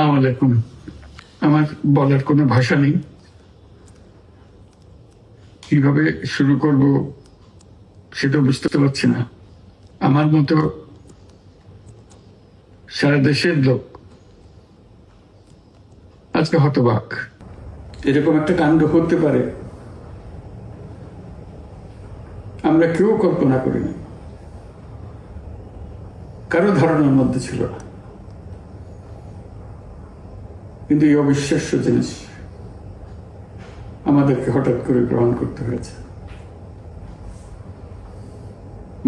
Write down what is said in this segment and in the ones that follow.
আসসালামু আলাইকুম। আমার বলার কোনো ভাষা নেই, কিভাবে শুরু করব সেটা বুঝতে পারছি না। আমার মতো সারা দেশের লোক আজকে হতবাক। এরকম একটা কাণ্ড হতে পারে আমরা কেউ কল্পনা করিনি, কারো ধারণার মধ্যে ছিল না। কিন্তু এই অবিশ্বাস্য জিনিস আমাদেরকে হঠাৎ করে গ্রহণ করতে হয়েছে।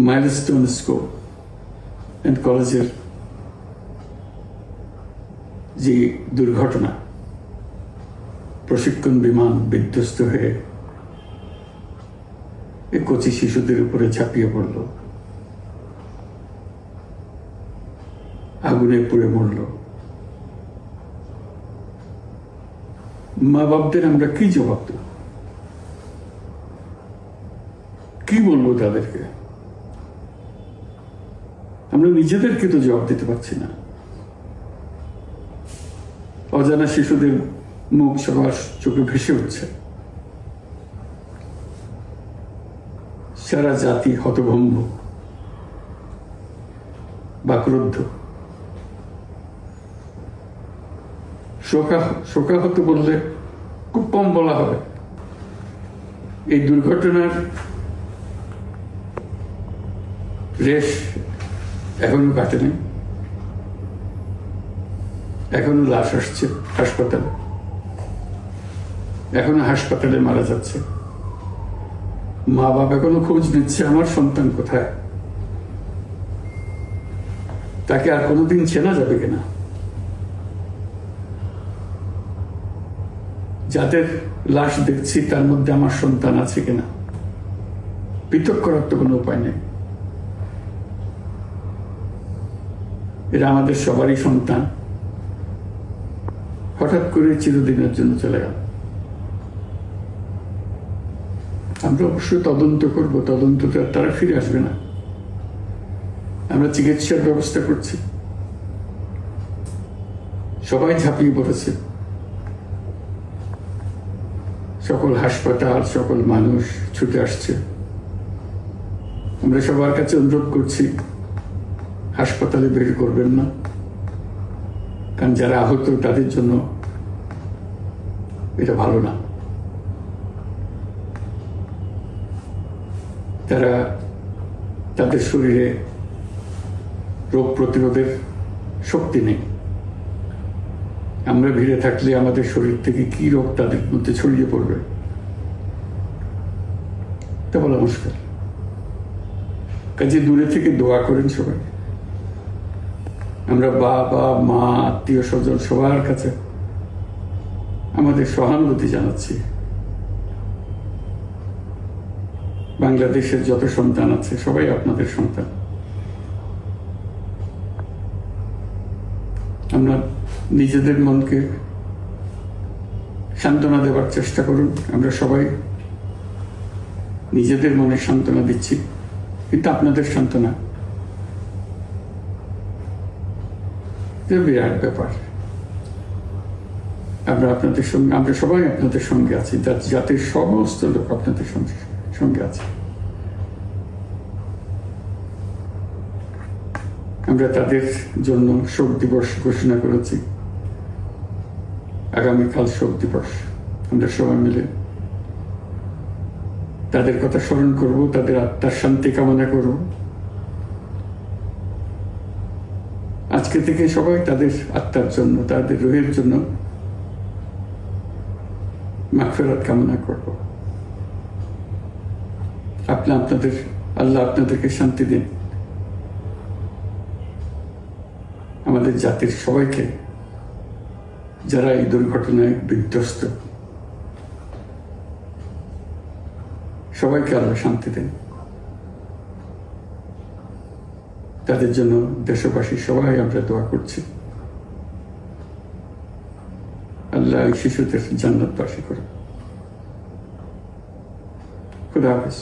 মাইলস্টোন স্কুল অ্যান্ড কলেজের যে দুর্ঘটনা, প্রশিক্ষণ বিমান বিধ্বস্ত হয়ে এই কচি শিশুদের উপরে ঝাঁপিয়ে পড়ল, আগুনে পুড়ে মরল। মা বাপদের আমরা কি জবাব দেব? কি বলবো তাদেরকে? আমরা নিজেদেরকে তো জবাব দিতে পারছি না। অজানা শিশুদের মুখ সবার চোখে ভেসে উঠছে। সারা জাতি হতভম্ব, বাক্রুদ্ধ, শোকাহত বললে খুব কম বলা হবে। এই দুর্ঘটনার রেশ এখনো কাটেনি। এখনো লাশ আসছে হাসপাতালে, এখনো হাসপাতালে মারা যাচ্ছে। মা বাবা এখনো খোঁজ নিচ্ছে আমার সন্তান কোথায়, তাকে আর কোনোদিন চেনা যাবে কিনা। যাদের লাশ দেখছি তার মধ্যে আমার সন্তান আছে কিনা পৃথক করার তো কোনো উপায় নেই। এরা আমাদের সবারই সন্তান, হঠাৎ করে চিরদিনের জন্য চলে গেল। আমরা অবশ্যই তদন্ত করব, তদন্তটা তারা ফিরে আসবে না। আমরা চিকিৎসার ব্যবস্থা করছি, সবাই ঝাঁপিয়ে পড়েছে। সকল হাসপাতাল, সকল মানুষ ছুটে আসছে। আমরা সবার কাছে অনুরোধ করছি, হাসপাতালে ভিড় করবেন না, কারণ যারা আহত তাদের জন্য এটা ভালো না। তারা তাদের শরীরে রোগ প্রতিরোধের শক্তি নেই। আমরা ভিড়ে থাকলে আমাদের শরীর থেকে কি রোগ তাদের মধ্যে ছড়িয়ে পড়বে তা বলা মুশকিল। কাজে দূরে থেকে দোয়া করেন সবাই। আমরা বাবা মা আত্মীয় স্বজন সবার কাছে আমাদের সহানুভূতি জানাচ্ছি। বাংলাদেশের যত সন্তান আছে সবাই আপনাদের সন্তান। আমরা নিজেদের মনকে সান্ত্বনা দেওয়ার চেষ্টা করুন। আমরা সবাই নিজেদের মনে সান্ত্বনা দিচ্ছি, কিন্তু আপনাদের সান্ত্বনা বিরাট ব্যাপার। আপনাদের সঙ্গে, আমরা সবাই আপনাদের সঙ্গে আছি, জাতির সমস্ত লোক আপনাদের সঙ্গে আছে। আমরা তাদের জন্য শোক দিবস ঘোষণা করেছি। আগামীকাল শোক দিবস। আমরা সবাই মিলে তাদের কথা স্মরণ করব, তাদের আত্মার শান্তি কামনা করব। আজকে থেকে সবাই তাদের আত্মার জন্য, তাদের রুহের জন্য মাগফিরাত কামনা করব। আল্লাহ আপনাদেরকে শান্তি দিন। আমাদের জাতির সবাইকে, যারা এই দুর্ঘটনায় বিধ্বস্ত, সবাইকে আল্লাহ শান্তি দেন। তাদের জন্য দেশবাসী সবাই আমরা দোয়া করছি। আল্লাহ এই শিশুদের জান্নাতবাসী করে। খুদা হাফেজ।